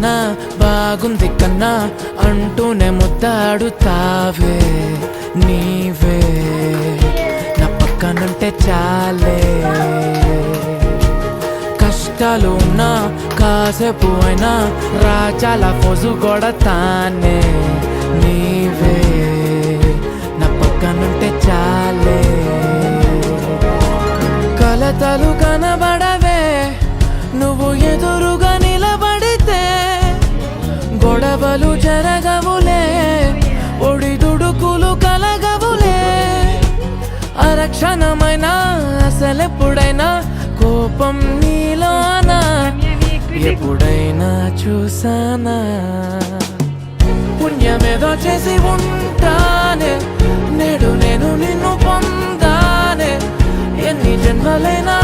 కన్నా బాగుంది కన్నా అంటూనే ముద్దాడుతావే నీవే నా పక్కనుంటే చాలే కష్టాలు ఉన్నా కాసేపు అయినా రాజాల ఫోజు కొడతానే నీవే నా పక్కనుంటే చాలే కలతలు కనబడవే నువ్వు ఎదురుగా నిలబడితే గొడవలు జరగవులే ఒడిదుడుకులు కలగవులే అరక్షణమైన అసలెప్పుడైనా కోపం నీలోనా ఎప్పుడైనా చూసానా పుణ్యమేదో చేసి ఉంటానే నేడు నేను నిన్ను పొందానే ఎన్ని జన్మలైనా